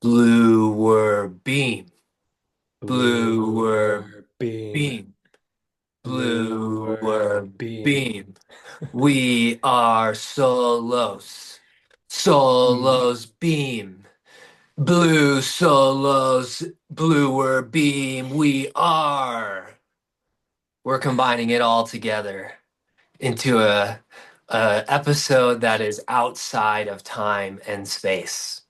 Bluer beam, bluer Blu-er Beam. beam, Blu-er bluer Beam. beam. We are Solos. Mm. Solos beam. Blue Solos, bluer beam. We are. We're combining it all together into a episode that is outside of time and space.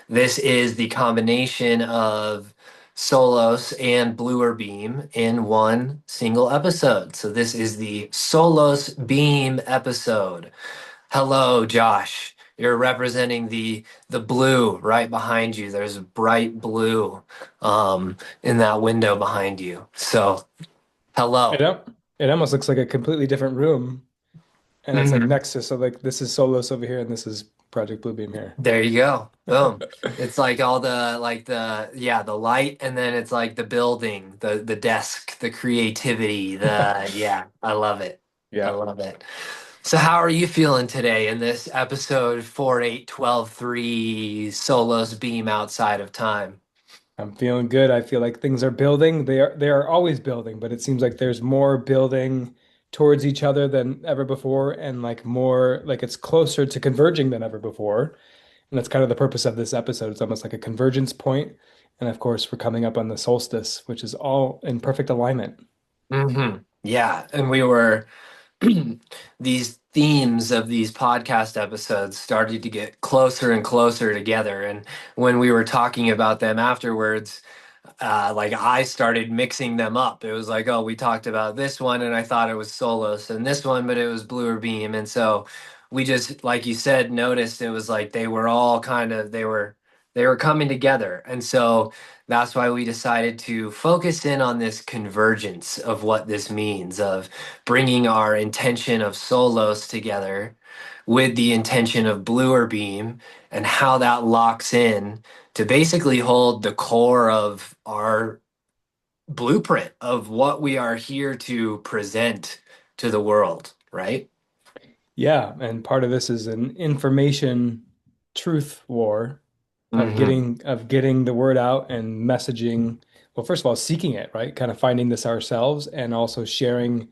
This is the combination of Solos and Bluer Beam in one single episode. So this is the Solos Beam episode. Hello, Josh. You're representing the blue right behind you. There's bright blue in that window behind you. So It, hello. al- it almost looks like a completely different room. And it's like Mhm. next to, so like this is Solos over here and this is Project Bluebeam here. There you go. Boom. It's like all the the light and then it's like the building, the desk, the creativity, I love it. I Yeah, love it. So how are you feeling today in this episode 4812 3 Solos Beam Outside of Time? I'm feeling good. I feel like things are building. They are always building, but it seems like there's more building towards each other than ever before, and like more like it's closer to converging than ever before. And that's kind of the purpose of this episode. It's almost like a convergence point. And of course, we're coming up on the solstice, which is all in perfect alignment. Yeah, and we were these themes of these podcast episodes started to get closer and closer together. And when we were talking about them afterwards, like I started mixing them up. It was like, oh, we talked about this one, and I thought it was Solos, and this one, but it was Bluer Beam. And so we just, like you said, noticed it was like they were all kind of they were coming together. And so that's why we decided to focus in on this convergence of what this means of bringing our intention of Solos together with the intention of Bluer Beam and how that locks in to basically hold the core of our blueprint of what we are here to present to the world, right? Yeah, and part of this is an information truth war of Hmm. getting the word out and messaging. Well, first of all, seeking it, right? Kind of finding this ourselves and also sharing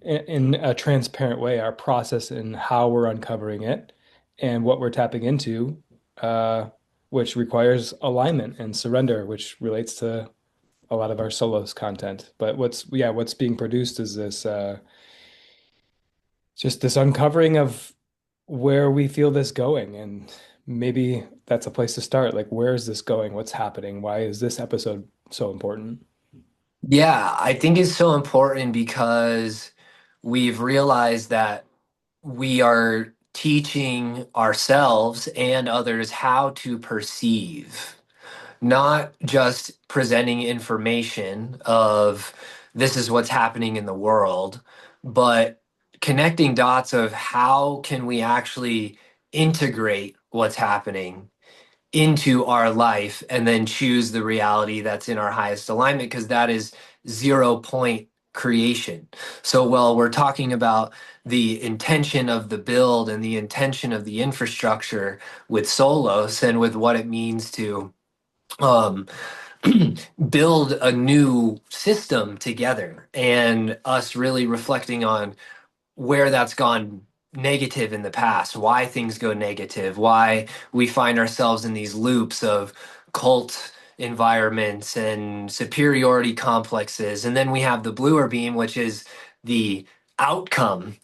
in a transparent way our process and how we're uncovering it and what we're tapping into, uh, which requires alignment and surrender, which relates to a lot of our solos content. But what's being produced is this just this uncovering of where we feel this going, and maybe that's a place to start. Like, where is this going? What's happening? Why is this episode so important? Yeah, I think it's so important because we've realized that we are teaching ourselves and others how to perceive, not just presenting information of this is what's happening in the world, but connecting dots of how can we actually integrate what's happening into our life and then choose the reality that's in our highest alignment because that is 0 point creation. So while we're talking about the intention of the build and the intention of the infrastructure with Solos and with what it means to um, build a new system together and us really reflecting on where that's gone negative in the past, why things go negative, why we find ourselves in these loops of cult environments and superiority complexes. And then we have the bluer beam, which is the outcome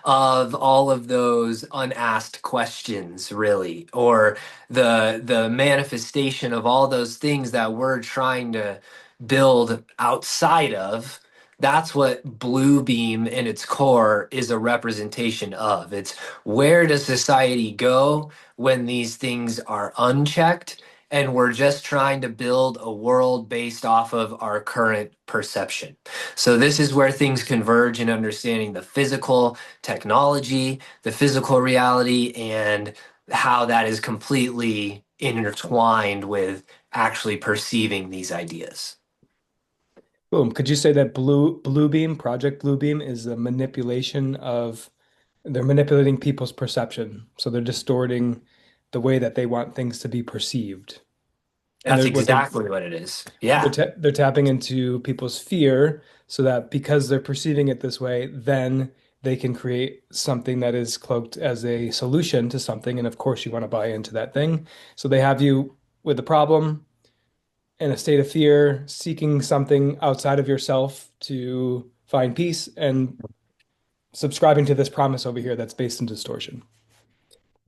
of all of those unasked questions, really, or the manifestation of all those things that we're trying to build outside of. That's what Blue Beam in its core is a representation of. It's where does society go when these things are unchecked? And we're just trying to build a world based off of our current perception. So, this is where things converge in understanding the physical technology, the physical reality, and how that is completely intertwined with actually perceiving these ideas. Boom. Could you say that Bluebeam, Project Bluebeam, is a manipulation of they're manipulating people's perception. So they're distorting the way that they want things to be perceived. And That's what they're exactly what it is. Yeah. they're tapping into people's fear so that because they're perceiving it this way, then they can create something that is cloaked as a solution to something. And of course, you want to buy into that thing. So they have you with a problem in a state of fear, seeking something outside of yourself to find peace and subscribing to this promise over here that's based in distortion.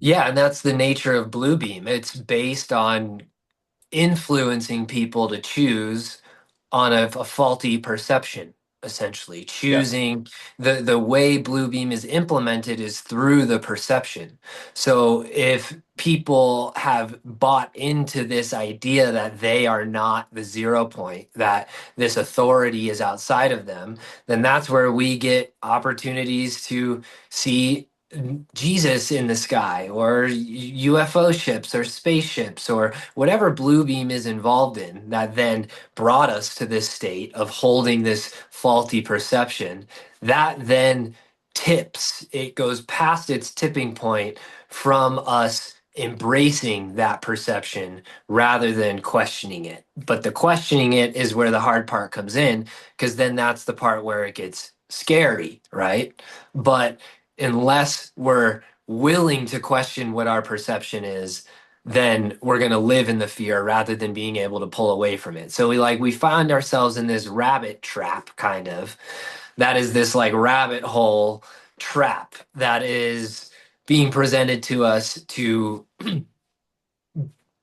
Yeah, and that's the nature of Bluebeam. It's based on influencing people to choose on a faulty perception, essentially Yeah. choosing the way Bluebeam is implemented is through the perception. So if people have bought into this idea that they are not the 0 point, that this authority is outside of them, then that's where we get opportunities to see Jesus in the sky or UFO ships or spaceships or whatever Bluebeam is involved in that then brought us to this state of holding this faulty perception. That then tips, it goes past its tipping point from us embracing that perception rather than questioning it. But the questioning it is where the hard part comes in, because then that's the part where it gets scary, right? But unless we're willing to question what our perception is, then we're going to live in the fear rather than being able to pull away from it. So we find ourselves in this rabbit trap kind of, that is this like rabbit hole trap that is being presented to us to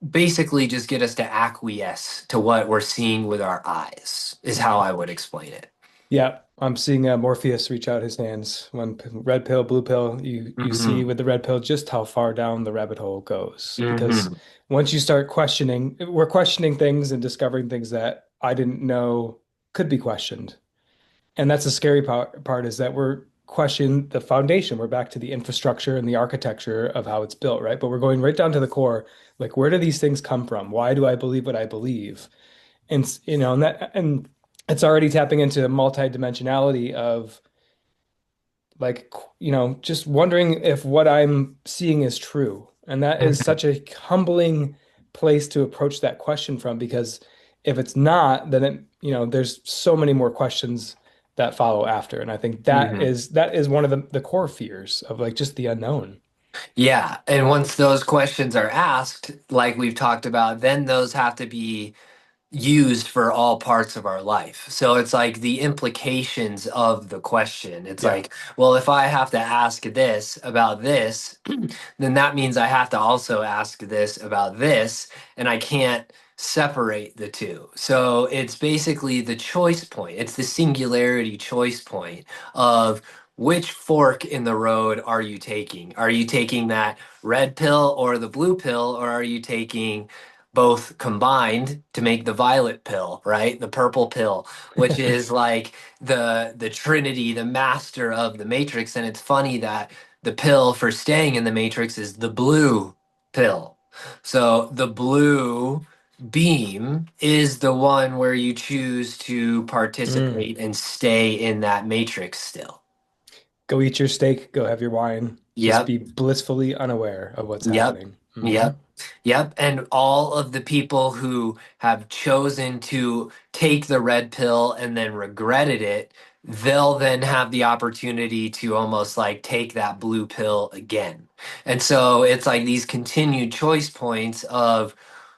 basically just get us to acquiesce to what we're seeing with our eyes is how I would explain it. Yeah, I'm seeing Morpheus reach out his hands. Red pill, blue pill. You see Hmm. with the red pill just how far down the rabbit hole goes. Because Hmm. once you start questioning, we're questioning things and discovering things that I didn't know could be questioned. And that's the scary part is that we're questioning the foundation. We're back to the infrastructure and the architecture of how it's built, right? But we're going right down to the core. Like, where do these things come from? Why do I believe what I believe? And and it's already tapping into multidimensionality of like just wondering if what I'm seeing is true. And that is such a humbling place to approach that question from, because if it's not, then there's so many more questions that follow after. And I think Hmm. that is one of the core fears of like just the unknown. Yeah. And once those questions are asked, like we've talked about, then those have to be used for all parts of our life. So it's like the implications of the question. It's Yeah. like, well, if I have to ask this about this, then that means I have to also ask this about this, and I can't separate the two. So it's basically the choice point. It's the singularity choice point of which fork in the road are you taking? Are you taking that red pill or the blue pill, or are you taking both combined to make the violet pill, right? The purple pill, which is like the trinity, the master of the matrix. And it's funny that the pill for staying in the matrix is the blue pill. So the blue beam is the one where you choose to Mm. participate and stay in that matrix still. Go eat your steak, go have your wine. Just Yep. be blissfully unaware of what's Yep. happening. Yep. Yep. And all of the people who have chosen to take the red pill and then regretted it, they'll then have the opportunity to almost like take that blue pill again. And so it's like these continued choice points of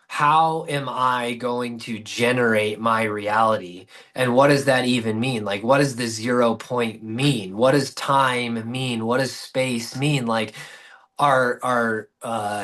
how am I going to generate my reality? And what does that even mean? Like, what does the 0 point mean? What does time mean? What does space mean? Like, our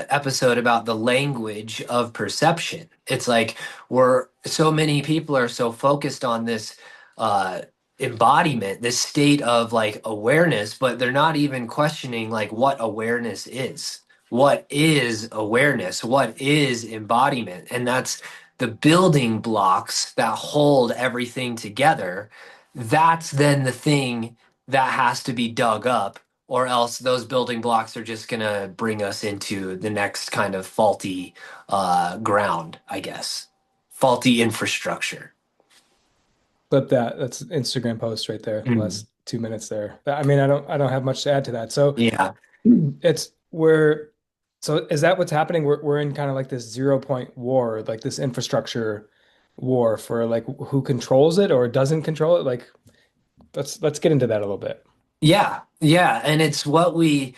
episode about the language of perception. It's like we're so many people are so focused on this uh, embodiment, this state of like awareness, but they're not even questioning like what awareness is. What is awareness? What is embodiment? And that's the building blocks that hold everything together. That's then the thing that has to be dug up, or else those building blocks are just going to bring us into the next kind of faulty ground, I guess. Faulty infrastructure. Clip that. That's an Instagram post right there. The Mm. last 2 minutes there. I mean, I don't have much to add to that. So Yeah. it's where So is that what's happening? We're in kind of like this 0 point war, like this infrastructure war for like who controls it or doesn't control it. Like let's get into that a little bit. Yeah, yeah, and it's what we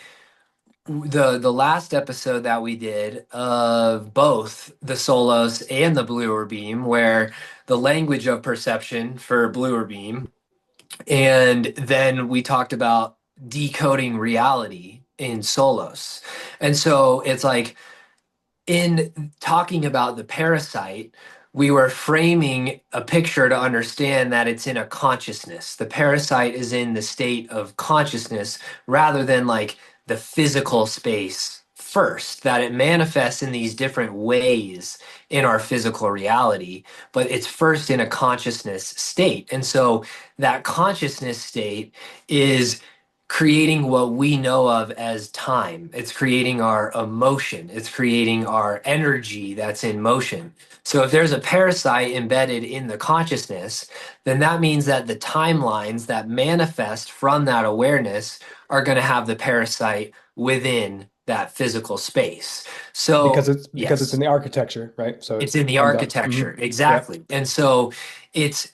the last episode that we did of both the Solos and the Bluer Beam, where the language of perception for Bluer Beam, and then we talked about decoding reality in Solos. And so it's like in talking about the parasite, we were framing a picture to understand that it's in a consciousness. The parasite is in the state of consciousness rather than like the physical space first, that it manifests in these different ways in our physical reality, but it's first in a consciousness state. And so that consciousness state is creating what we know of as time. It's creating our emotion. It's creating our energy that's in motion. So if there's a parasite embedded in the consciousness, then that means that the timelines that manifest from that awareness are going to have the parasite within that physical space. So, Because it's in yes, the architecture, right? So it's it in the comes up. architecture. Yep. Exactly. And so it's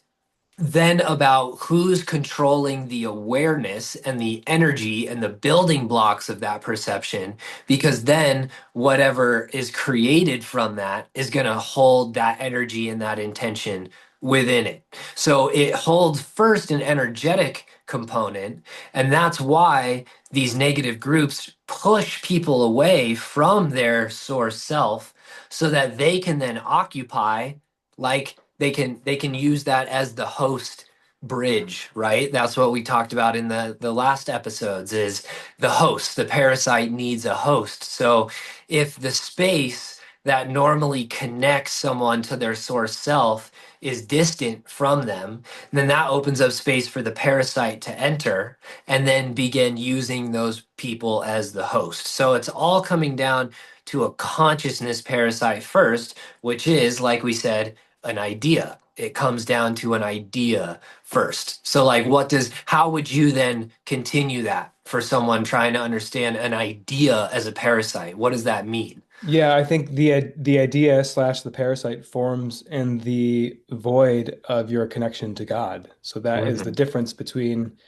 then about who's controlling the awareness and the energy and the building blocks of that perception, because then whatever is created from that is going to hold that energy and that intention within it. So it holds first an energetic component, and that's why these negative groups push people away from their source self so that they can then occupy, like they can use that as the host bridge, right? That's what we talked about in the last episodes, is the host. The parasite needs a host. So if the space that normally connects someone to their source self is distant from them, then that opens up space for the parasite to enter and then begin using those people as the host. So it's all coming down to a consciousness parasite first, which is, like we said, an idea. It comes down to an idea first. So, like, how would you then continue that for someone trying to understand an idea as a parasite? What does that mean? Yeah, I think the idea slash the parasite forms in the void of your connection to God. So that is the Mhm. difference between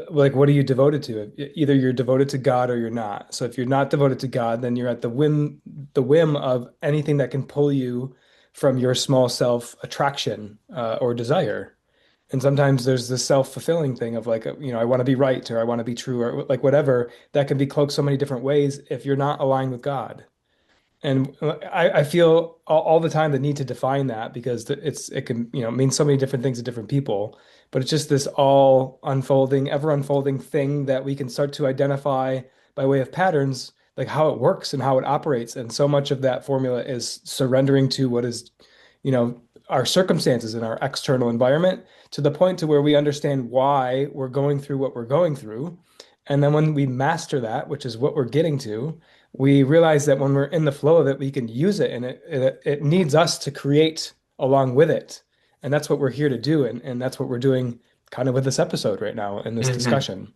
like what are you devoted to? Either you're devoted to God or you're not. So if you're not devoted to God, then you're at the whim of anything that can pull you from your small self attraction or desire. And sometimes there's this self-fulfilling thing of like, I want to be right or I want to be true or like whatever that can be cloaked so many different ways if you're not aligned with God. And I feel all the time the need to define that because it can, mean so many different things to different people. But it's just this all unfolding, ever unfolding thing that we can start to identify by way of patterns, like how it works and how it operates. And so much of that formula is surrendering to what is, you know, our circumstances and our external environment to the point to where we understand why we're going through what we're going through. And then when we master that, which is what we're getting to, we realize that when we're in the flow of it, we can use it and it needs us to create along with it. And that's what we're here to do. And that's what we're doing kind of with this episode right now in this Mhm. discussion.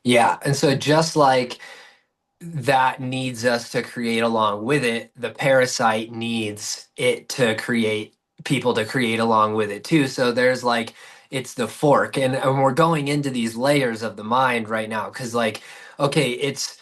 Yeah. And so, just like that needs us to create along with it, the parasite needs it to create people to create along with it too. So there's like it's the fork, and we're going into these layers of the mind right now because like okay, it's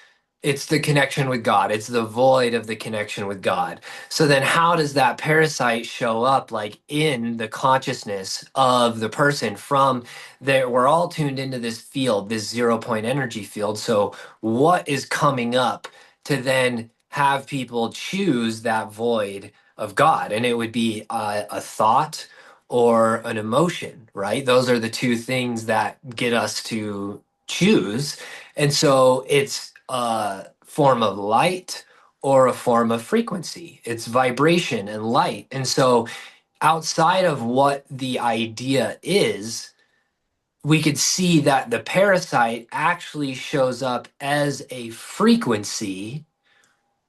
the connection with God. It's the void of the connection with God. So then how does that parasite show up like in the consciousness of the person from there? We're all tuned into this field, this 0 point energy field. So what is coming up to then have people choose that void of God? And it would be a thought or an emotion, right? Those are the two things that get us to choose. And so it's a form of light or a form of frequency, it's vibration and light. And so outside of what the idea is, we could see that the parasite actually shows up as a frequency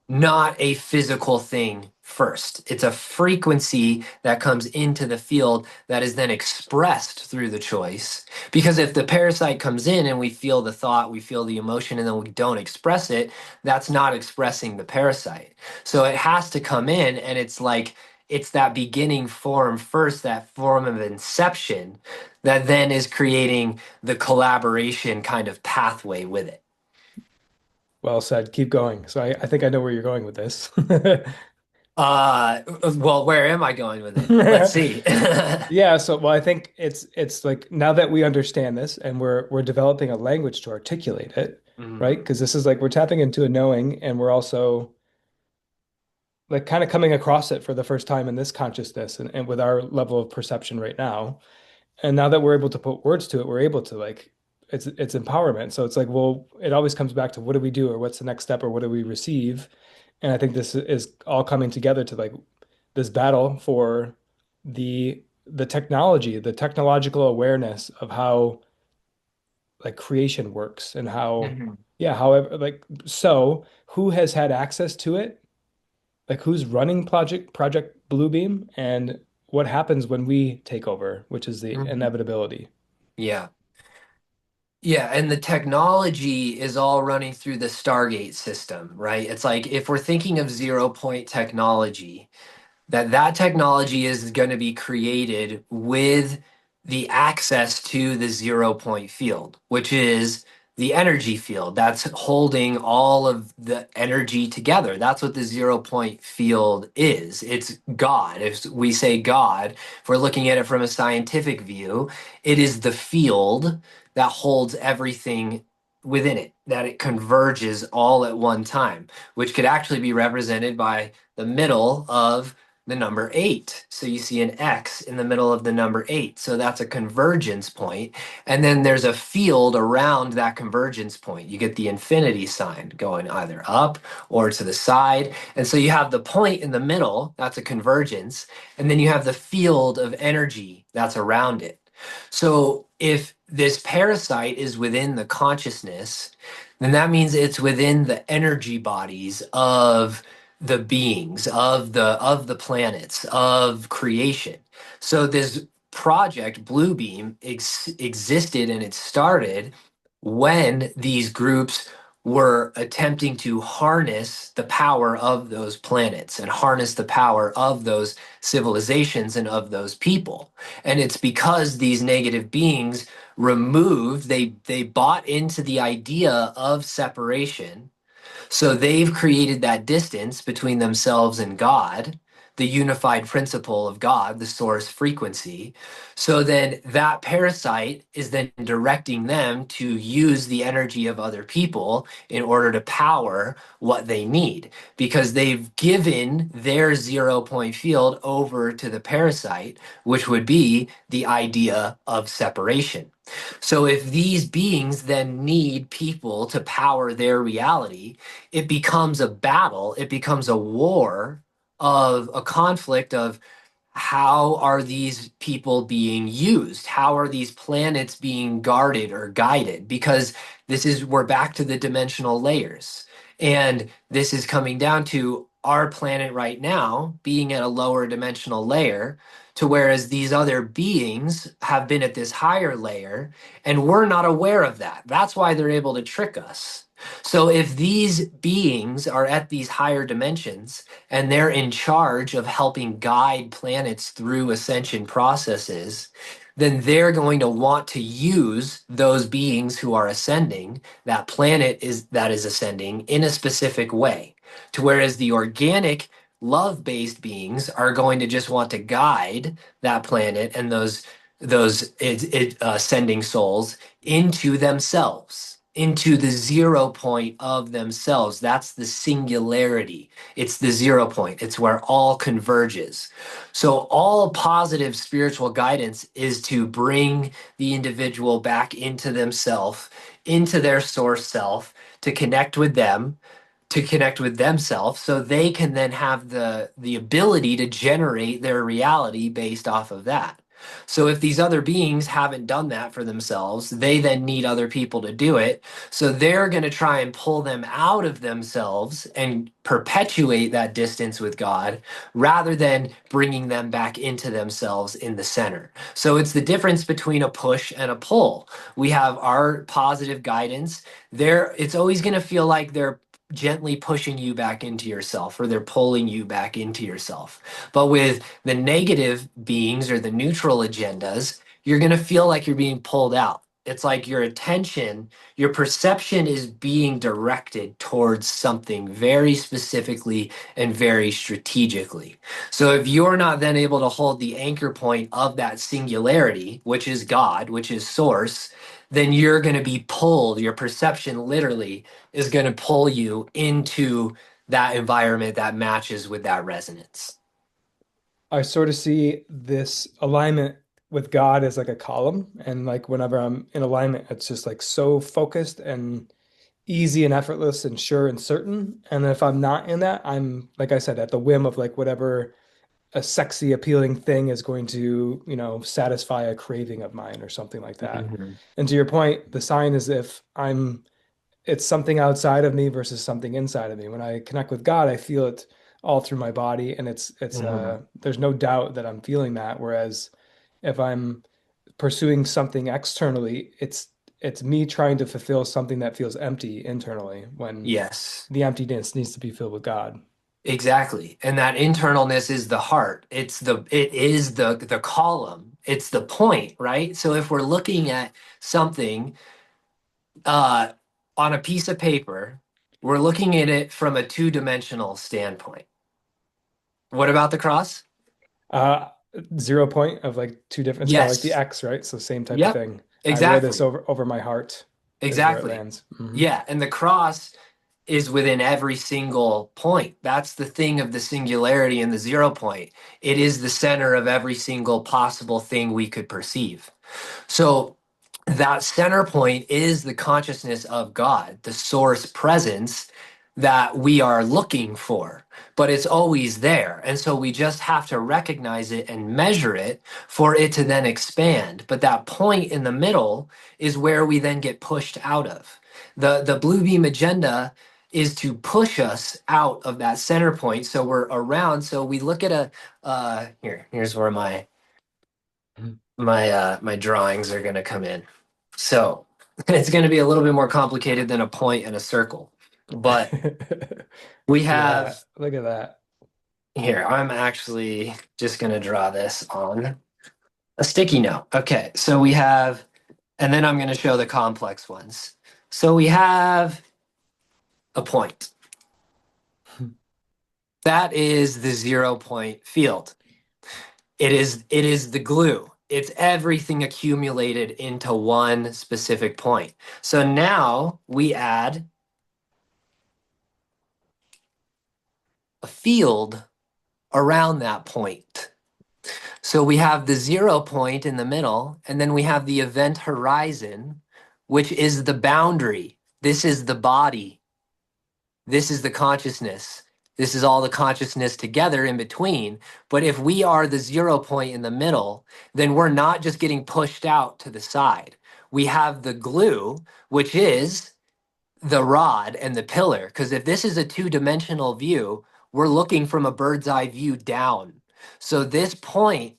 not a physical thing first. It's a frequency that comes into the field that is then expressed through the choice. Because if the parasite comes in and we feel the thought, we feel the emotion, and then we don't express it, that's not expressing the parasite. So it has to come in, and it's like it's that beginning form first, that form of inception, that then is creating the collaboration kind of pathway with it. Well said. Keep going. So I think I know where you're going with this. Well, where am I going with it? Let's see. Yeah, so well, I think it's like now that we understand this and we're developing a language to articulate it, right? Mhm. Because this is like we're tapping into a knowing and we're also like kind of coming across it for the first time in this consciousness and with our level of perception right now. And now that we're able to put words to it, we're able to like it's empowerment. So it's like, well, it always comes back to what do we do or what's the next step or what do we receive? And I think this is all coming together to like this battle for the technology, the technological awareness of how like creation works and how Mhm. yeah, however like so who has had access to it? Like who's running Project Bluebeam and what happens when we take over, which is the Mhm. inevitability. Yeah. Yeah, and the technology is all running through the Stargate system, right? It's like if we're thinking of zero point technology, that technology is going to be created with the access to the zero point field, which is the energy field that's holding all of the energy together. That's what the zero point field is. It's God. If we say God, if we're looking at it from a scientific view, it is the field that holds everything within it, that it converges all at one time, which could actually be represented by the middle of the number eight. So you see an X in the middle of the number eight. So that's a convergence point. And then there's a field around that convergence point. You get the infinity sign going either up or to the side. And so you have the point in the middle, that's a convergence. And then you have the field of energy that's around it. So if this parasite is within the consciousness, then that means it's within the energy bodies of the beings of the planets of creation. So this project Bluebeam existed and it started when these groups were attempting to harness the power of those planets and harness the power of those civilizations and of those people. And it's because these negative beings removed, they bought into the idea of separation, so they've created that distance between themselves and God, the unified principle of God, the source frequency. So then that parasite is then directing them to use the energy of other people in order to power what they need because they've given their zero point field over to the parasite, which would be the idea of separation. So if these beings then need people to power their reality, it becomes a battle, it becomes a war of a conflict of how are these people being used? How are these planets being guarded or guided? Because we're back to the dimensional layers. And this is coming down to our planet right now being at a lower dimensional layer, to whereas these other beings have been at this higher layer, and we're not aware of that. That's why they're able to trick us. So if these beings are at these higher dimensions, and they're in charge of helping guide planets through ascension processes, then they're going to want to use those beings who are ascending, that planet is that is ascending in a specific way. To whereas the organic love-based beings are going to just want to guide that planet and those ascending souls into themselves, into the zero point of themselves. That's the singularity. It's the zero point. It's where all converges. So all positive spiritual guidance is to bring the individual back into themselves, into their source self, to connect with them, to connect with themselves, so they can then have the ability to generate their reality based off of that. So if these other beings haven't done that for themselves, they then need other people to do it. So they're going to try and pull them out of themselves and perpetuate that distance with God rather than bringing them back into themselves in the center. So it's the difference between a push and a pull. We have our positive guidance there. It's always going to feel like they're gently pushing you back into yourself or they're pulling you back into yourself. But with the negative beings or the neutral agendas, you're going to feel like you're being pulled out. It's like your attention, your perception is being directed towards something very specifically and very strategically. So if you're not then able to hold the anchor point of that singularity, which is God, which is source, then you're going to be pulled. Your perception literally is going to pull you into that environment that matches with that resonance. I sort of see this alignment with God as like a column. And like whenever I'm in alignment, it's just like so focused and easy and effortless and sure and certain. And if I'm not in that, I'm, like I said, at the whim of like whatever a sexy, appealing thing is going to, satisfy a craving of mine or something like that. Mhm. And to your point, the sign is if it's something outside of me versus something inside of me. When I connect with God, I feel it all through my body, and Mhm. there's no doubt that I'm feeling that. Whereas if I'm pursuing something externally, it's me trying to fulfill something that feels empty internally when Yes, the emptiness needs to be filled with God. exactly. And that internalness is the heart. It is the column. It's the point, right? So if we're looking at something uh on a piece of paper, we're looking at it from a two-dimensional standpoint. What about the cross? Uh, 0 point of like two different, it's kind of like the Yes. X, right? So same type of Yep. thing. I wear this Exactly. over my heart is where it Exactly. lands. Hmm. Yeah, and the cross is within every single point. That's the thing of the singularity and the 0 point. It is the center of every single possible thing we could perceive. So that center point is the consciousness of God, the source presence that we are looking for, but it's always there. And so we just have to recognize it and measure it for it to then expand. But that point in the middle is where we then get pushed out of. The blue beam agenda is to push us out of that center point so we're around. So we look at a here's where my drawings are going to come in. So it's going to be a little bit more complicated than a point and a circle. But we See have that? Look at that. here, I'm actually just going to draw this on a sticky note. Okay, so we have, and then I'm going to show the complex ones. So we have a point. That is the 0 point field. It is the glue. It's everything accumulated into one specific point. So now we add a field around that point. So we have the 0 point in the middle, and then we have the event horizon, which is the boundary. This is the body. This is the consciousness. This is all the consciousness together in between. But if we are the 0 point in the middle, then we're not just getting pushed out to the side. We have the glue, which is the rod and the pillar. Because if this is a two-dimensional view, we're looking from a bird's eye view down. So this point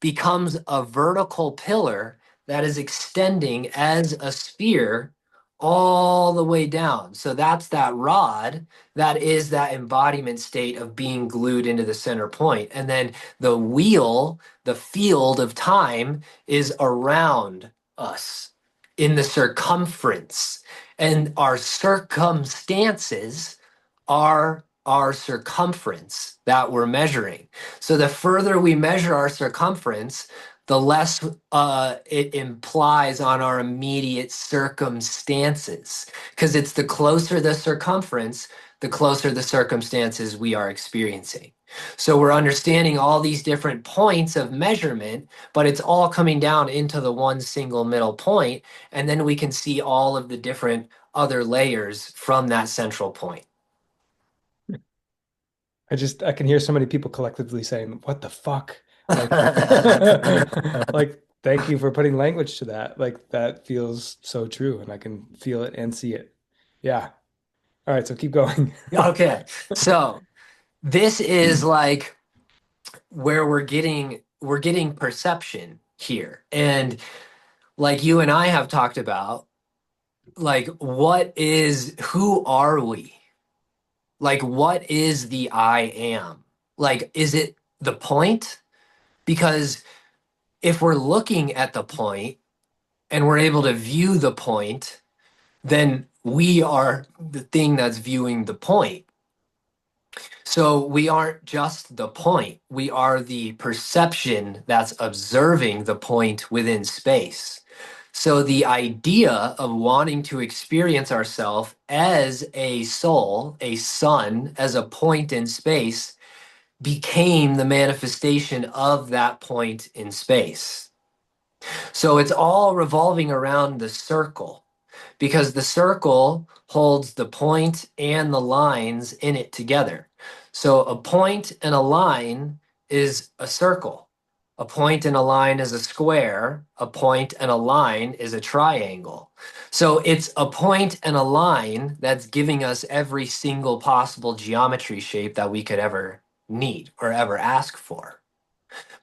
becomes a vertical pillar that is extending as a sphere all the way down. So that's that rod that is that embodiment state of being glued into the center point. And then the wheel, the field of time, is around us in the circumference. And our circumstances are our circumference that we're measuring. So the further we measure our circumference, the less it implies on our immediate circumstances. Because it's the closer the circumference, the closer the circumstances we are experiencing. So we're understanding all these different points of measurement, but it's all coming down into the one single middle point, and then we can see all of the different other layers from that central point. I can hear so many people collectively saying, "What the fuck? Like, like, thank you for putting language to that. Like, that feels so true, and I can feel it and see it. Yeah. All right, so keep going. Okay, so this is like where we're getting perception here. And like you and I have talked about, like who are we? Like what is the I am? Like is it the point? Because if we're looking at the point and we're able to view the point, then we are the thing that's viewing the point. So we aren't just the point, we are the perception that's observing the point within space. So the idea of wanting to experience ourselves as a soul, a sun, as a point in space became the manifestation of that point in space. So it's all revolving around the circle because the circle holds the point and the lines in it together. So a point and a line is a circle. A point and a line is a square. A point and a line is a triangle. So it's a point and a line that's giving us every single possible geometry shape that we could ever need or ever ask for.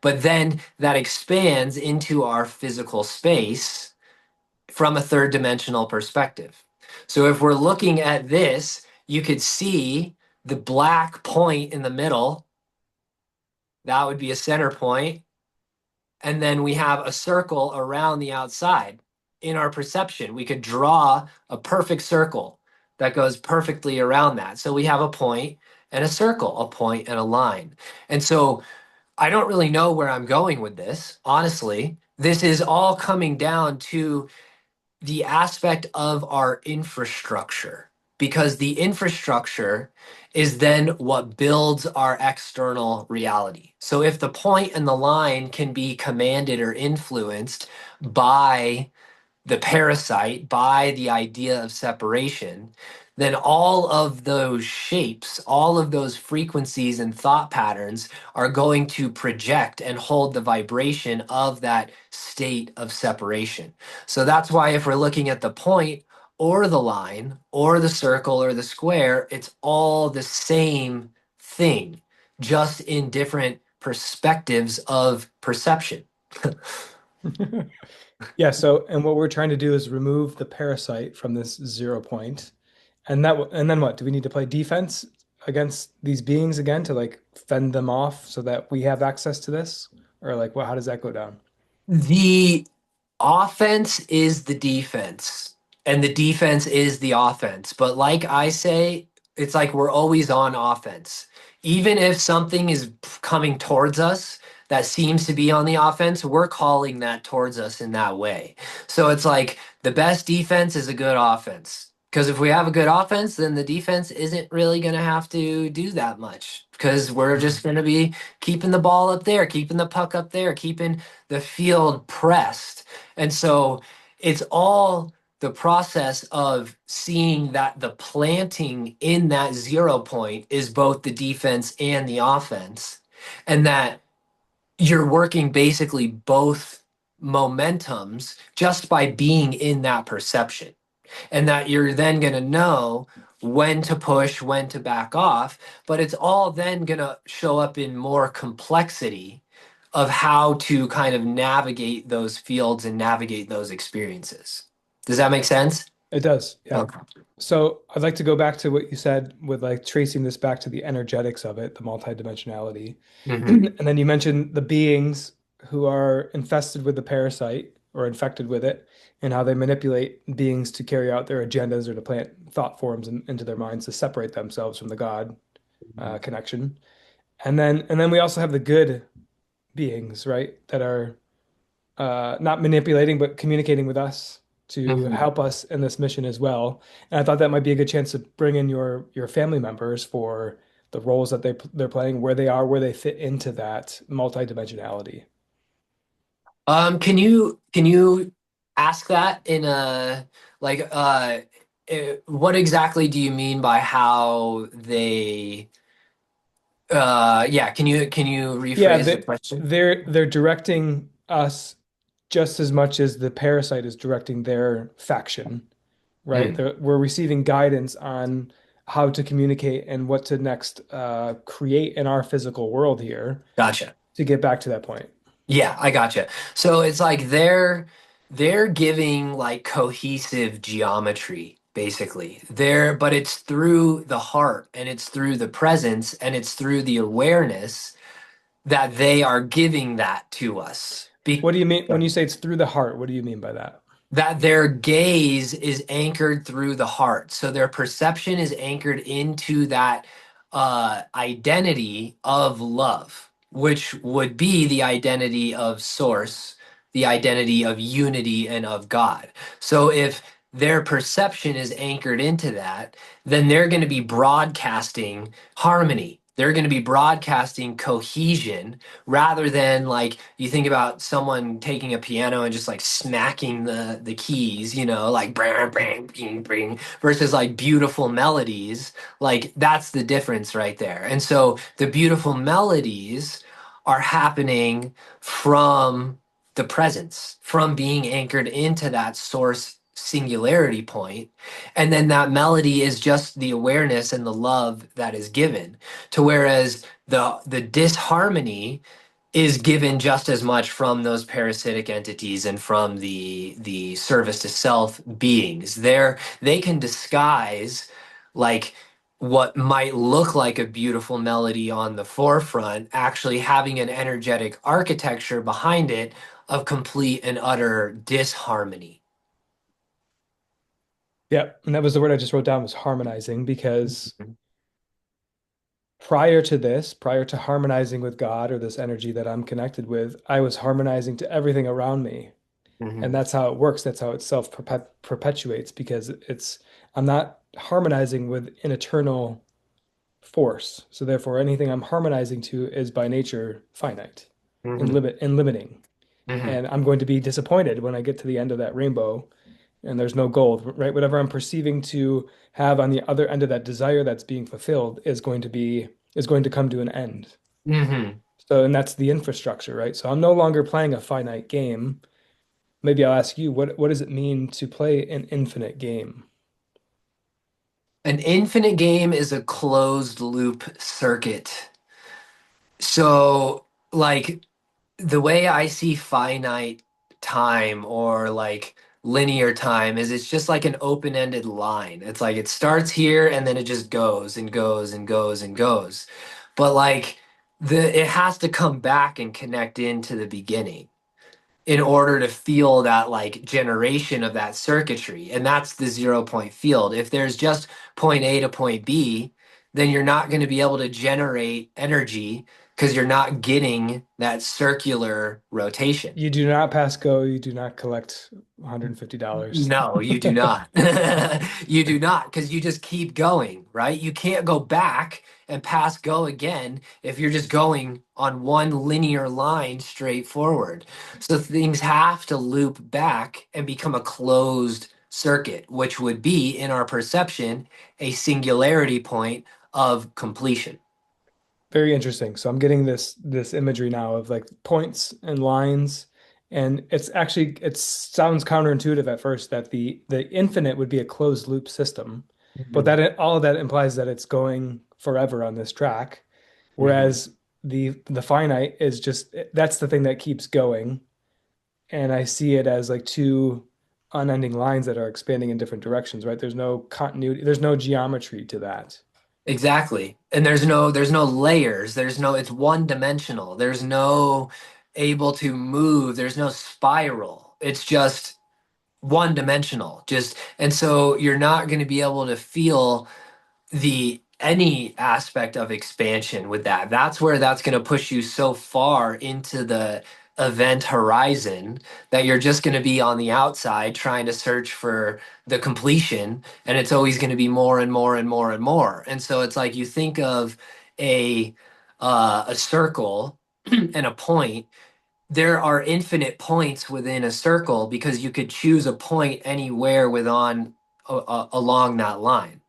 But then that expands into our physical space from a third dimensional perspective. So if we're looking at this, you could see the black point in the middle. That would be a center point. And then we have a circle around the outside. In our perception, we could draw a perfect circle that goes perfectly around that. So we have a point and a circle, a point and a line. And so I don't really know where I'm going with this, honestly. This is all coming down to the aspect of our infrastructure because the infrastructure is then what builds our external reality. So if the point and the line can be commanded or influenced by the parasite, by the idea of separation, then all of those shapes, all of those frequencies and thought patterns are going to project and hold the vibration of that state of separation. So that's why if we're looking at the point or the line or the circle or the square, it's all the same thing, just in different perspectives of perception. Yeah, so and what we're trying to do is remove the parasite from this 0 point. And then what? Do we need to play defense against these beings again to like fend them off so that we have access to this? Or like how does that go down? The offense is the defense, and the defense is the offense. But like I say, it's like we're always on offense. Even if something is coming towards us that seems to be on the offense, we're calling that towards us in that way. So it's like the best defense is a good offense. Because if we have a good offense, then the defense isn't really going to have to do that much because we're just Mhm. going to be keeping the ball up there, keeping the puck up there, keeping the field pressed. And so it's all the process of seeing that the planting in that 0 point is both the defense and the offense, and that you're working basically both momentums just by being in that perception, and that you're then going to know when to push, when to back off. But it's all then going to show up in more complexity of how to kind of navigate those fields and navigate those experiences. Does that make sense? It does, yeah. Okay. So I'd like to go back to what you said with like tracing this back to the energetics of it, the multidimensionality. Hmm. And then you mentioned the beings who are infested with the parasite or infected with it, and how they manipulate beings to carry out their agendas or to plant thought forms into their minds to separate themselves from the God connection. And then we also have the good beings, right, that are not manipulating but communicating with us to Hmm. help us in this mission as well. And I thought that might be a good chance to bring in your family members for the roles that they're playing, where they are, where they fit into that multidimensionality. Can you ask that in a like what exactly do you mean by how they Yeah, can you Yeah, rephrase the question? they're directing us just as much as the parasite is directing their faction, right? Mm, We're receiving guidance on how to communicate and what to next create in our physical world here gotcha. to get back to that point. Yeah, I gotcha. So it's like they're giving like cohesive geometry, basically. But it's through the heart and it's through the presence and it's through the awareness that they are giving that to us. What do you mean when you say it's through the heart? What do you mean by that? That their gaze is anchored through the heart. So their perception is anchored into that identity of love, which would be the identity of source, the identity of unity and of God. So if their perception is anchored into that, then they're going to be broadcasting harmony. They're going to be broadcasting cohesion rather than like you think about someone taking a piano and just like smacking the keys, like bang bang bing bing versus like beautiful melodies. Like that's the difference right there. And so the beautiful melodies are happening from the presence, from being anchored into that source singularity point, and then that melody is just the awareness and the love that is given, to whereas the disharmony is given just as much from those parasitic entities and from the service to self beings. They can disguise like what might look like a beautiful melody on the forefront, actually having an energetic architecture behind it of complete and utter disharmony. Yeah, and that was the word I just wrote down was harmonizing because Mhm. prior to this, prior to harmonizing with God or this energy that I'm connected with, I was harmonizing to everything around me. And Mhm. that's how it works. That's how it self perpetuates because I'm not harmonizing with an eternal force. So therefore, anything I'm harmonizing to is by nature finite Mhm. and limiting. Mhm. And I'm going to be disappointed when I get to the end of that rainbow and there's no gold, right? Whatever I'm perceiving to have on the other end of that desire that's being fulfilled is going to come to an end. Mhm. So, and that's the infrastructure, right? So I'm no longer playing a finite game. Maybe I'll ask you, what does it mean to play an infinite game? An infinite game is a closed loop circuit. So, like, the way I see finite time or like linear time is it's just like an open-ended line. It's like it starts here and then it just goes and goes and goes and goes. But like it has to come back and connect into the beginning in order to feel that like generation of that circuitry. And that's the 0 point field. If there's just point A to point B, then you're not going to be able to generate energy because you're not getting that circular rotation. You do not pass go, you do not collect $150. No, you do not. You do not, because you just keep going, right? You can't go back and pass go again if you're just going on one linear line straight forward. So things have to loop back and become a closed circuit, which would be, in our perception, a singularity point of completion. Very interesting. So I'm getting this imagery now of like points and lines, and it sounds counterintuitive at first that the infinite would be a closed loop system, but Mhm. all of that implies that it's going forever on this track, Mhm. whereas the finite is just that's the thing that keeps going, and I see it as like two unending lines that are expanding in different directions, right? There's no continuity, there's no geometry to that. Exactly. And there's no layers. It's one dimensional. There's no able to move. There's no spiral. It's just one dimensional. Just and so you're not going to be able to feel the any aspect of expansion with that. That's where that's going to push you so far into the event horizon that you're just going to be on the outside trying to search for the completion, and it's always going to be more and more and more and more. And so it's like you think of a a circle and a point. There are infinite points within a circle because you could choose a point anywhere along that line.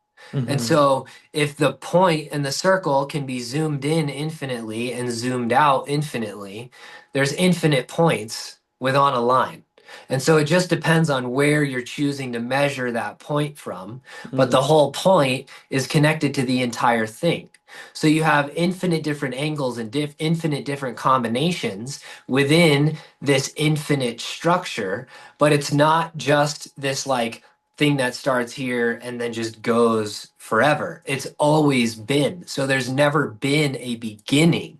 And Hmm. so if the point and the circle can be zoomed in infinitely and zoomed out infinitely, there's infinite points within a line. And so it just depends on where you're choosing to measure that point from. But the Mm. whole point is connected to the entire thing. So you have infinite different angles and infinite different combinations within this infinite structure. But it's not just this like thing that starts here and then just goes forever. It's always been. So there's never been a beginning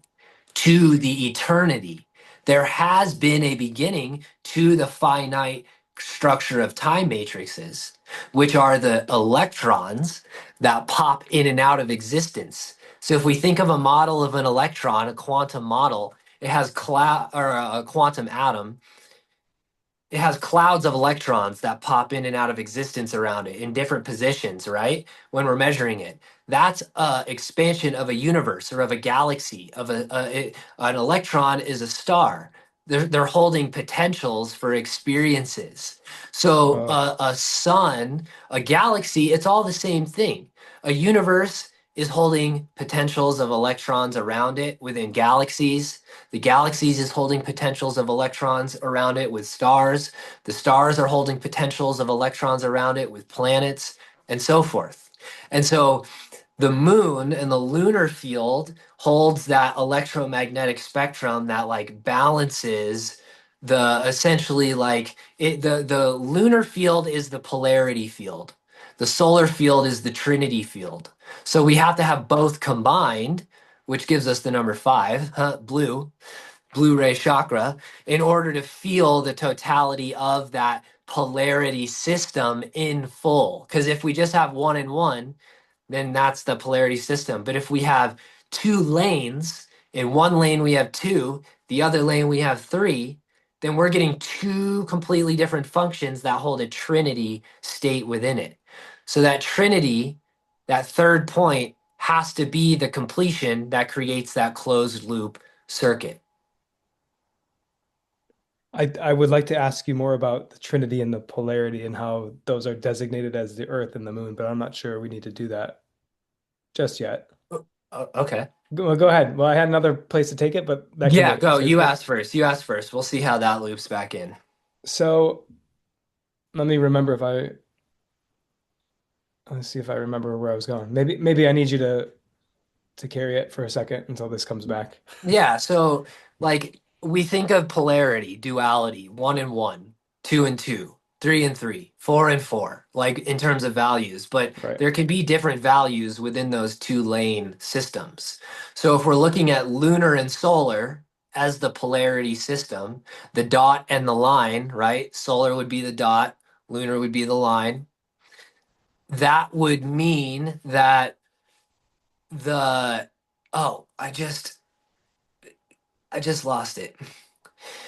to the eternity. There has been a beginning to the finite structure of time matrices, which are the electrons that pop in and out of existence. So if we think of a model of an electron, a quantum model, it has or a quantum atom, it has clouds of electrons that pop in and out of existence around it in different positions, right? When we're measuring it. That's a expansion of a universe or of a galaxy, an electron is a star. They're holding potentials for experiences. So Oh, a sun, a galaxy, it's all the same thing. A universe is holding potentials of electrons around it within galaxies. The galaxies is holding potentials of electrons around it with stars. The stars are holding potentials of electrons around it with planets and so forth. And so the moon and the lunar field holds that electromagnetic spectrum that like balances the essentially like the lunar field is the polarity field. The solar field is the trinity field. So we have to have both combined, which gives us the number 5, blue, Blu-ray chakra, in order to feel the totality of that polarity system in full. Because if we just have one and one, then that's the polarity system. But if we have two lanes, in one lane we have two, the other lane we have three, then we're getting two completely different functions that hold a trinity state within it. So that trinity, that third point, has to be the completion that creates that closed loop circuit. I would like to ask you more about the Trinity and the polarity and how those are designated as the Earth and the Moon, but I'm not sure we need to do that just yet. Okay. Go ahead. Well, I had another place to take it, but that can Yeah, wait. go. So, You asked first. You asked first. We'll see how that loops back in. so let me remember if I let's see if I remember where I was going. Maybe I need you to carry it for a second until this comes back. Yeah, so like we think of polarity, duality, one and one, two and two, three and three, four and four, like in terms of values, but Right. there can be different values within those two lane systems. So if we're looking at lunar and solar as the polarity system, the dot and the line, right? Solar would be the dot, lunar would be the line. That would mean that the oh, I just lost it.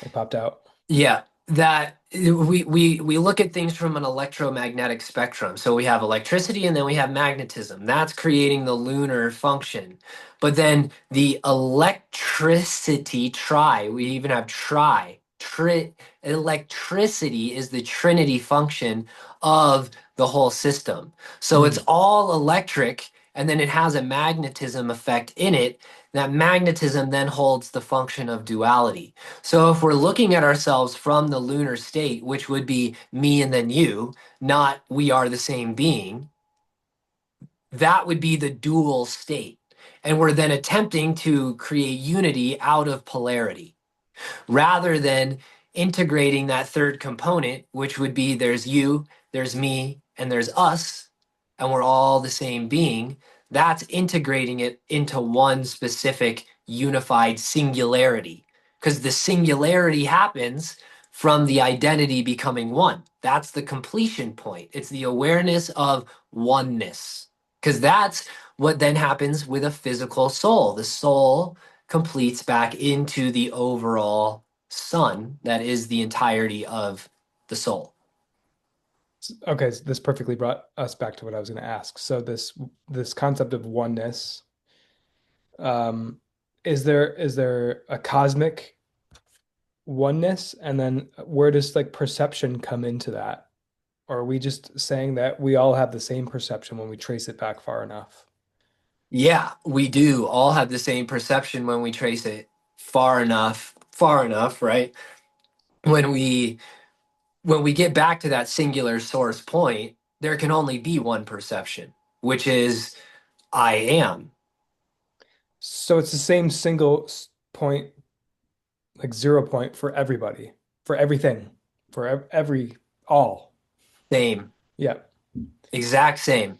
It popped out. Yeah, that we look at things from an electromagnetic spectrum. So we have electricity and then we have magnetism. That's creating the lunar function. But then the electricity we even have electricity is the trinity function of the whole system. So it's Mm. all electric and then it has a magnetism effect in it. That magnetism then holds the function of duality. So if we're looking at ourselves from the lunar state, which would be me and then you, not we are the same being, that would be the dual state. And we're then attempting to create unity out of polarity rather than integrating that third component, which would be there's you, there's me, and there's us, and we're all the same being. That's integrating it into one specific unified singularity. Because the singularity happens from the identity becoming one. That's the completion point. It's the awareness of oneness. Because that's what then happens with a physical soul. The soul completes back into the overall sun that is the entirety of the soul. Okay, so this perfectly brought us back to what I was going to ask. So this concept of oneness, um, is there a cosmic oneness, and then where does like perception come into that? Or are we just saying that we all have the same perception when we trace it back far enough? Yeah, we do all have the same perception when we trace it far enough, right? When we when we get back to that singular source point, there can only be one perception, which is I am. So it's the same point, like 0 point for everybody, for everything, for every all. Same, Yeah. exact same.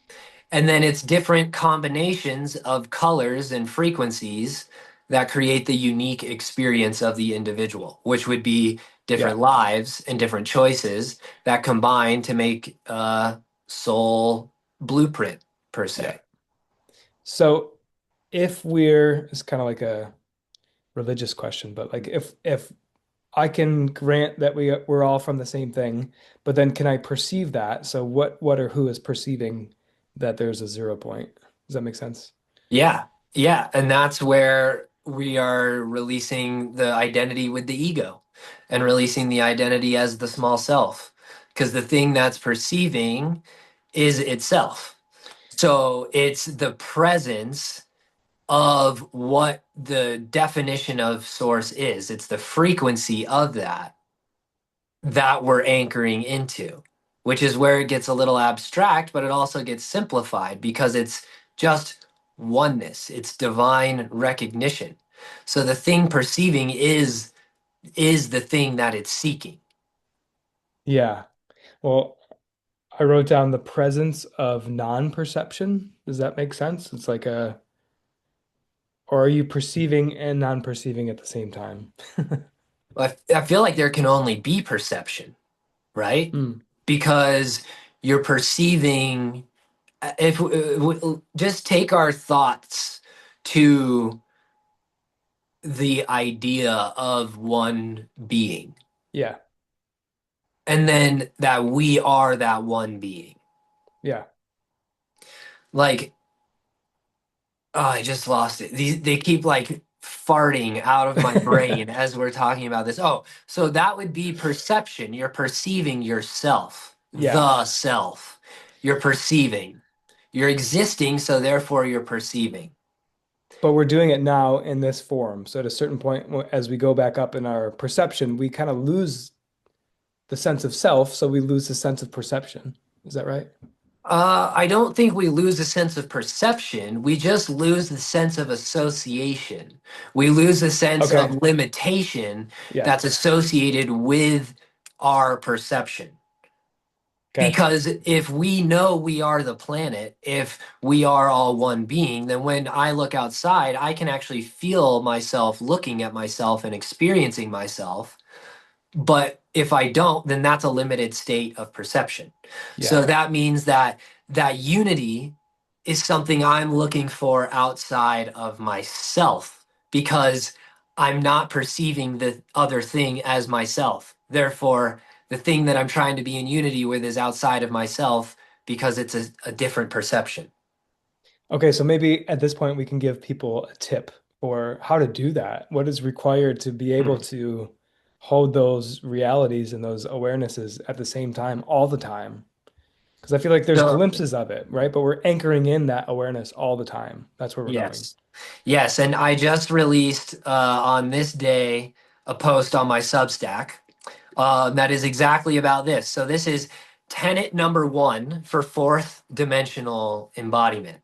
And then it's different combinations of colors and frequencies that create the unique experience of the individual, which would be Yeah. different lives and different choices that combine to make a soul blueprint, per Yeah. se. So if we're, it's kind of like a religious question, but like if I can grant that we're all from the same thing, but then can I perceive that? So what or who is perceiving that there's a 0 point? Does that make sense? Yeah, yeah. And that's where we are releasing the identity with the ego and releasing the identity as the small self. Because the thing that's perceiving is itself. So it's the presence of what the definition of source is. It's the frequency of that we're anchoring into, which is where it gets a little abstract, but it also gets simplified because it's just oneness. It's divine recognition. So the thing perceiving is the thing that it's seeking. Yeah. Well, I wrote down the presence of non-perception. Does that make sense? It's like a, or are you perceiving and non-perceiving at the same time? I feel like there can only be perception, right? Hmm. Because you're perceiving if just take our thoughts to the idea of one being Yeah. and then that we are that one being, Yeah. like oh, I just lost it. They keep like farting out of my brain as we're talking about this. Oh, so that would be perception. You're perceiving yourself, Yeah. the self. You're perceiving, you're existing, so therefore you're perceiving. But we're doing it now in this form. So at a certain point, as we go back up in our perception, we kind of lose the sense of self, so we lose the sense of perception. Is that right? I don't think we lose a sense of perception. We just lose the sense of association. We lose the sense Okay. of limitation Yeah. that's associated with our perception. Okay. Because if we know we are the planet, if we are all one being, then when I look outside, I can actually feel myself looking at myself and experiencing myself. But if I don't, then that's a limited state of perception. Yeah. So that means that that unity is something I'm looking for outside of myself because I'm not perceiving the other thing as myself. Therefore, the thing that I'm trying to be in unity with is outside of myself because it's a different perception. Okay, so maybe at this point we can give people a tip for how to do that. What is required to be able Hmm. to hold those realities and those awarenesses at the same time all the time? Because I feel like there's So, glimpses of it, right? But we're anchoring in that awareness all the time. That's where we're going. yes. Yes. And I just released on this day a post on my Substack that is exactly about this. So this is tenet number one for fourth dimensional embodiment.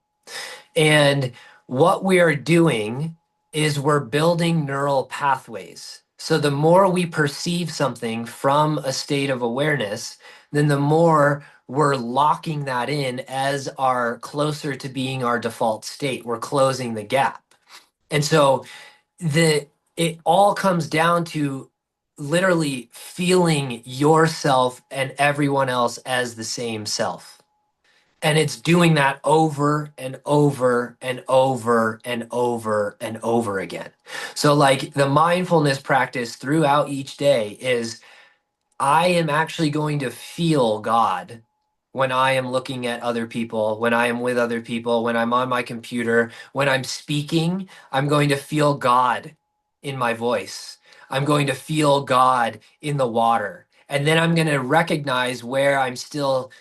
And what we are doing is we're building neural pathways. So the more we perceive something from a state of awareness, then the more we're locking that in as our closer to being our default state. We're closing the gap. And so the it all comes down to literally feeling yourself and everyone else as the same self. And it's doing that over and over and over and over and over again. So, like the mindfulness practice throughout each day is I am actually going to feel God when I am looking at other people, when I am with other people, when I'm on my computer, when I'm speaking, I'm going to feel God in my voice. I'm going to feel God in the water. And then I'm going to recognize where I'm still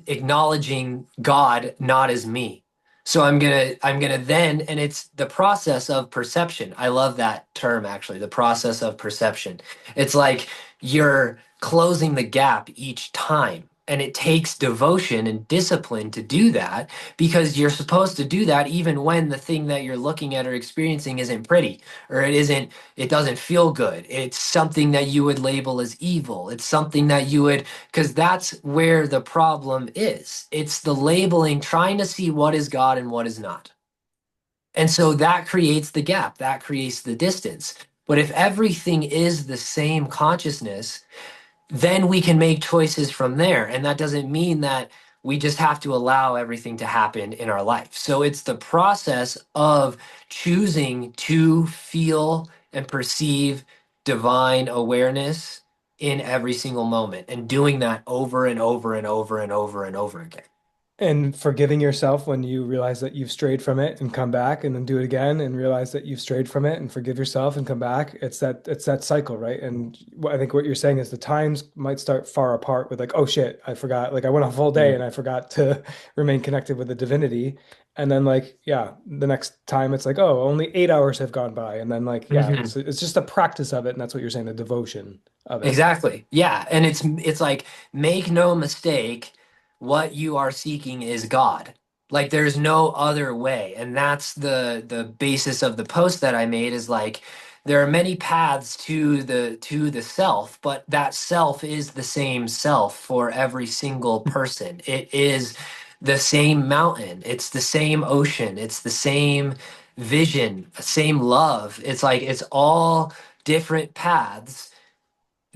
acknowledging God not as me. So I'm gonna then, and it's the process of perception. I love that term actually, the process of perception. It's like you're closing the gap each time. And it takes devotion and discipline to do that because you're supposed to do that even when the thing that you're looking at or experiencing isn't pretty or it doesn't feel good. It's something that you would label as evil. It's something that you would because that's where the problem is. It's the labeling, trying to see what is God and what is not. And so that creates the gap, that creates the distance. But if everything is the same consciousness, then we can make choices from there. And that doesn't mean that we just have to allow everything to happen in our life. So it's the process of choosing to feel and perceive divine awareness in every single moment and doing that over and over and over and over and over again. And forgiving yourself when you realize that you've strayed from it and come back and then do it again and realize that you've strayed from it and forgive yourself and come back. It's that cycle, right? And I think what you're saying is the times might start far apart with like, oh shit, I forgot. Like I went a full day and Mhm. I forgot to remain connected with the divinity. And then like, yeah, the next time it's like, oh, only 8 hours have gone by. And then like, yeah, Mhm. it's just a practice of it. And that's what you're saying, the devotion of it. Exactly. Yeah, and it's like make no mistake, what you are seeking is God. Like there's no other way. And that's the basis of the post that I made is like there are many paths to the self, but that self is the same self for every single person. It is the same mountain, it's the same ocean, it's the same vision, same love. It's like it's all different paths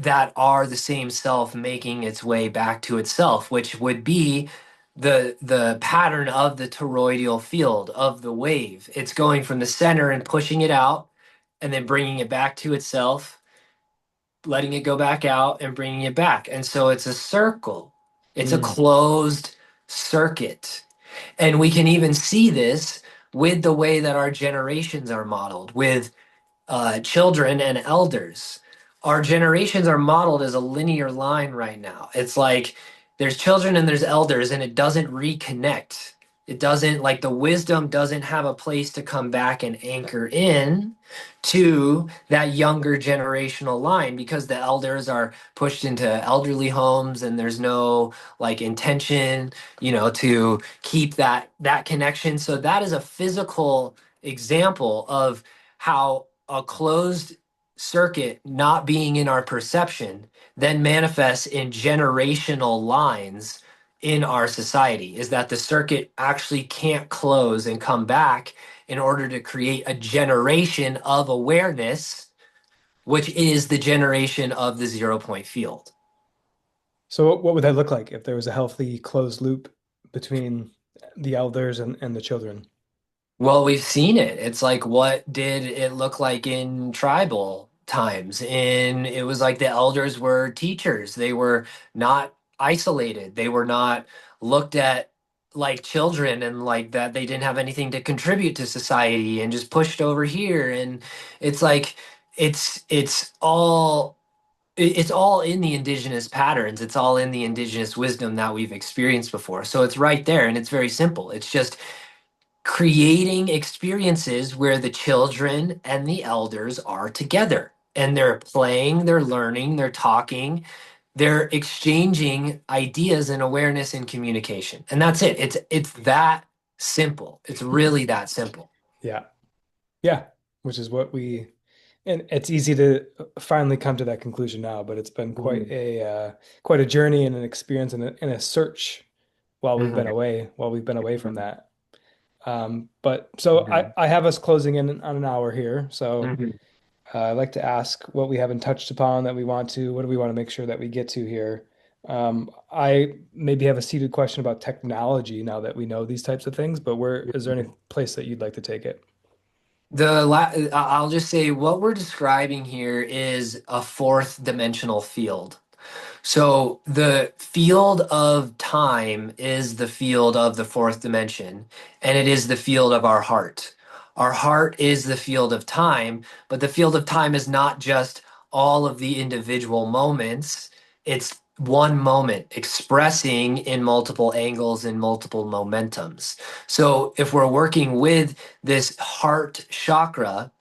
that are the same self making its way back to itself, which would be the pattern of the toroidal field of the wave. It's going from the center and pushing it out, and then bringing it back to itself, letting it go back out, and bringing it back. And so it's a circle. It's a Mm. closed circuit. And we can even see this with the way that our generations are modeled, with children and elders. Our generations are modeled as a linear line right now. It's like there's children and there's elders, and it doesn't reconnect. It doesn't, like, the wisdom doesn't have a place to come back and anchor in to that younger generational line because the elders are pushed into elderly homes and there's no like intention, to keep that connection. So that is a physical example of how a closed circuit not being in our perception then manifests in generational lines in our society, is that the circuit actually can't close and come back in order to create a generation of awareness, which is the generation of the 0 point field. So what would that look like if there was a healthy closed loop between the elders and the children? Well, we've seen it. It's like, what did it look like in tribal times? And it was like the elders were teachers. They were not isolated. They were not looked at like children and like that they didn't have anything to contribute to society and just pushed over here. And it's like it's all in the indigenous patterns. It's all in the indigenous wisdom that we've experienced before. So it's right there and it's very simple. It's just creating experiences where the children and the elders are together and they're playing, they're learning, they're talking, they're exchanging ideas and awareness and communication. And that's it. It's that simple. It's really that simple. Yeah. Yeah. Which is what and it's easy to finally come to that conclusion now, but it's been Mhm. quite a journey and an experience and a search Mhm. while we've been away from that. But so Mhm. I have us closing in on an hour here. So Mhm. I'd like to ask what we haven't touched upon that we want to, what do we want to make sure that we get to here? I maybe have a seated question about technology now that we know these types of things, but where is there any place that you'd like to take it? I'll just say what we're describing here is a fourth dimensional field. So the field of time is the field of the fourth dimension, and it is the field of our heart. Our heart is the field of time, but the field of time is not just all of the individual moments. It's one moment expressing in multiple angles and multiple momentums. So if we're working with this heart chakra,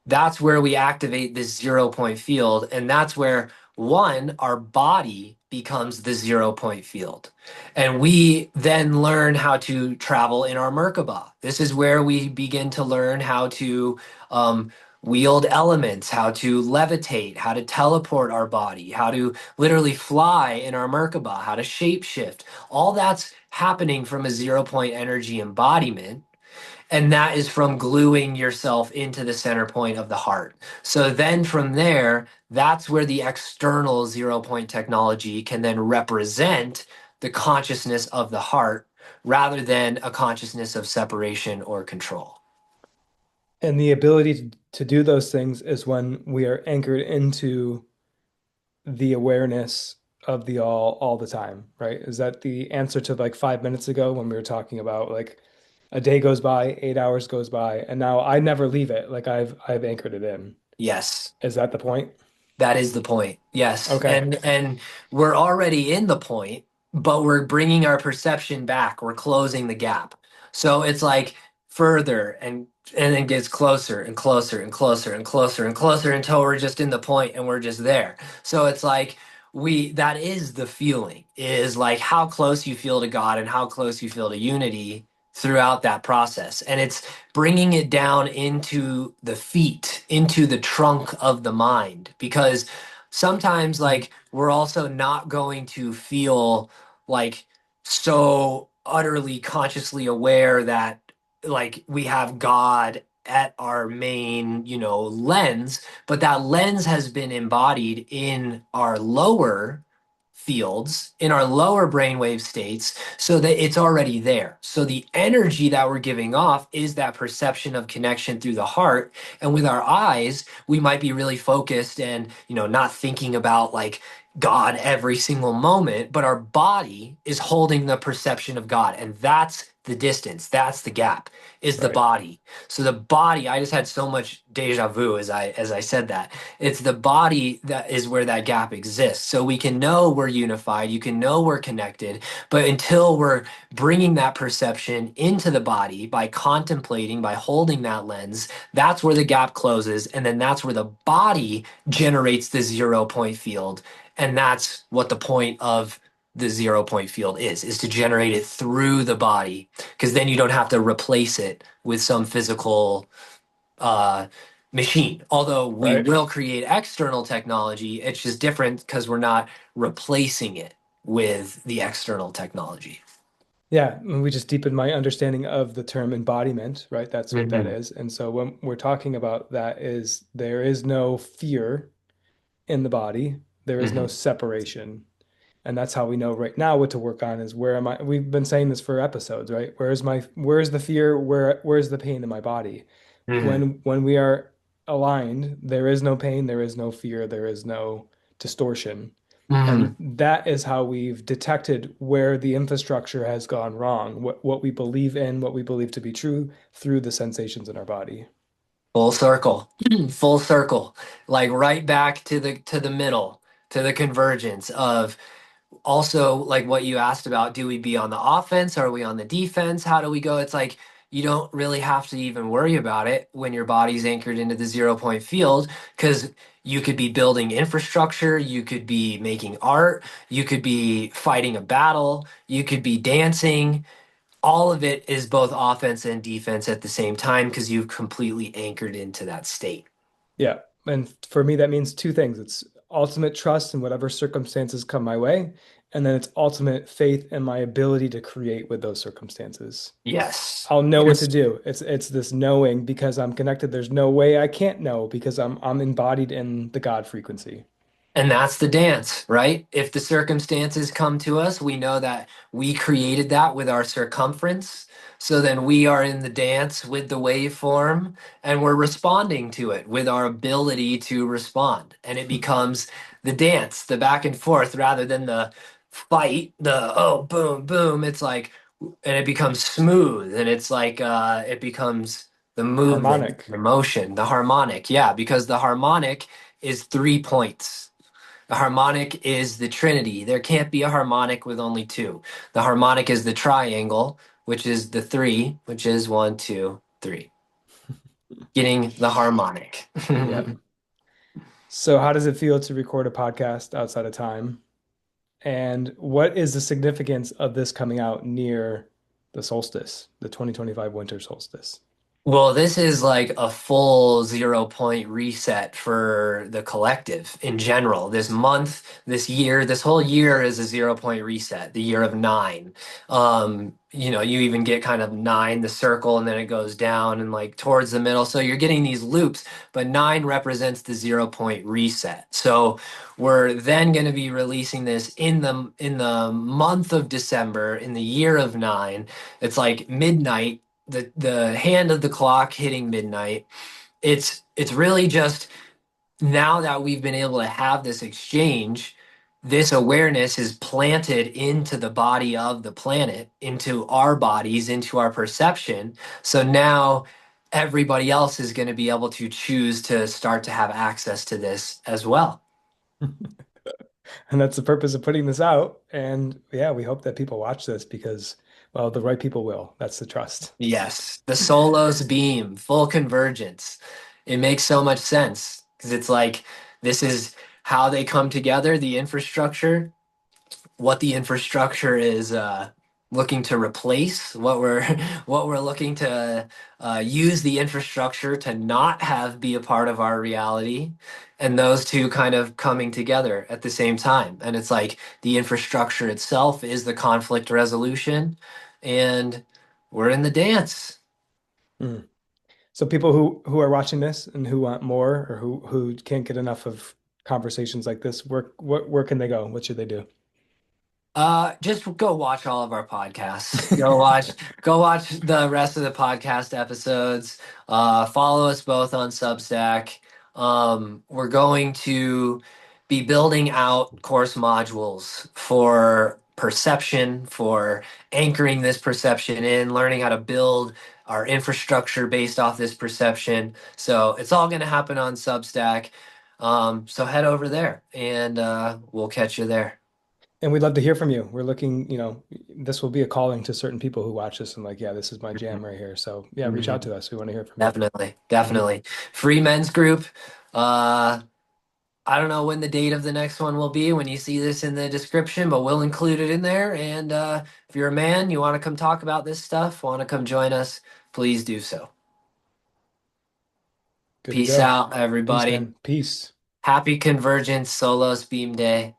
that's where we activate this 0 point field. And that's where one, our body becomes the 0 point field. And we then learn how to travel in our Merkaba. This is where we begin to learn how to wield elements, how to levitate, how to teleport our body, how to literally fly in our Merkaba, how to shapeshift. All that's happening from a 0 point energy embodiment, and that is from gluing yourself into the center point of the heart. So then from there, that's where the external 0 point technology can then represent the consciousness of the heart rather than a consciousness of separation or control. And the ability to do those things is when we are anchored into the awareness of the all the time, right? Is that the answer to like 5 minutes ago when we were talking about like a day goes by, 8 hours goes by, and now I never leave it. Like I've anchored it in. Yes. Is that the point? That is the point. Yes. Okay. And we're already in the point, but we're bringing our perception back. We're closing the gap. So it's like further and it gets closer and closer and closer and closer and closer until we're just in the point and we're just there. So it's like we that is the feeling is like how close you feel to God and how close you feel to unity throughout that process. And it's bringing it down into the feet, into the trunk of the mind. Because sometimes, like, we're also not going to feel like so utterly consciously aware that, like, we have God at our main, lens, but that lens has been embodied in our lower fields, in our lower brainwave states, so that it's already there. So the energy that we're giving off is that perception of connection through the heart. And with our eyes, we might be really focused and, not thinking about like God every single moment, but our body is holding the perception of God. And that's the distance. That's the gap, is the Right. body. So the body, I just had so much deja vu as I said that. It's the body that is where that gap exists. So we can know we're unified, you can know we're connected, but until we're bringing that perception into the body by contemplating, by holding that lens, that's where the gap closes. And then that's where the body generates the 0 point field. And that's what the point of the 0 point field is to generate it through the body, because then you don't have to replace it with some physical uh, machine. Although we Right. will create external technology, it's just different because we're not replacing it with the external technology. Yeah, and we just deepened my understanding of the term embodiment, right? That's what that Hmm. is. And so when we're talking about that is there is no fear in the body. There is no Hmm. separation. And that's how we know right now what to work on is where am I? We've been saying this for episodes, right? Where's the fear? Where's the pain in my body? Hmm. When we are aligned, there is no pain, there is no fear, there is no distortion. And Hmm. that is how we've detected where the infrastructure has gone wrong, what we believe in, what we believe to be true through the sensations in our body. Full circle. Full circle. Like right back to the middle, to the convergence of also like what you asked about, do we be on the offense, are we on the defense, how do we go? It's like you don't really have to even worry about it when your body's anchored into the 0 point field, because you could be building infrastructure, you could be making art, you could be fighting a battle, you could be dancing. All of it is both offense and defense at the same time because you've completely anchored into that state. Yeah. And for me, that means two things. It's ultimate trust in whatever circumstances come my way, and then it's ultimate faith in my ability to create with those circumstances. Yes. I'll know what to Yes. do. It's this knowing because I'm connected. There's no way I can't know because I'm embodied in the God frequency. And that's the dance, right? If the circumstances come to us, we know that we created that with our circumference. So then we are in the dance with the waveform and we're responding to it with our ability to respond. And it becomes the dance, the back and forth rather than the fight, the oh, boom, boom. It's like, and it becomes smooth and it's like, it becomes the movement, Harmonic. the motion, the harmonic. Yeah, because the harmonic is 3 points. A harmonic is the trinity. There can't be a harmonic with only two. The harmonic is the triangle, which is the three, which is one, two, three. Getting the harmonic. Yeah. So how does it feel to record a podcast outside of time? And what is the significance of this coming out near the solstice, the 2025 winter solstice? Well, this is like a full 0 point reset for the collective in general. This month, this year, this whole year is a 0 point reset, the year of nine. You even get kind of nine, the circle, and then it goes down and like towards the middle. So you're getting these loops, but nine represents the 0 point reset. So we're then going to be releasing this in the month of December, in the year of nine. It's like midnight, the hand of the clock hitting midnight. It's really just, now that we've been able to have this exchange, this awareness is planted into the body of the planet, into our bodies, into our perception. So now everybody else is going to be able to choose to start to have access to this as well. And that's the purpose of putting this out. And yeah, we hope that people watch this because, well, the right people will. That's the trust. Yes, the Solos Beam, full convergence. It makes so much sense because it's like this is how they come together, the infrastructure, what the infrastructure is looking to replace, what we're what we're looking to use the infrastructure to not have be a part of our reality, and those two kind of coming together at the same time. And it's like the infrastructure itself is the conflict resolution, and we're in the dance. Mm. So people who are watching this and who want more or who can't get enough of conversations like this, where can they go? What should they do? Just go watch all of our podcasts. Go watch the rest of the podcast episodes. Follow us both on Substack. We're going to be building out course modules for perception, for anchoring this perception in, learning how to build our infrastructure based off this perception. So it's all going to happen on Substack. So head over there and we'll catch you there. And we'd love to hear from you. We're looking, this will be a calling to certain people who watch this and like, yeah, this is my jam right here. So yeah, reach out Mhm. to us. We want to hear from you. Definitely, Mhm. definitely. Free men's group. Uh, I don't know when the date of the next one will be when you see this in the description, but we'll include it in there. And if you're a man, you want to come talk about this stuff, want to come join us, please do so. Good to Peace go. out, Peace, everybody. man. Peace. Happy Convergence Solos Beam Day.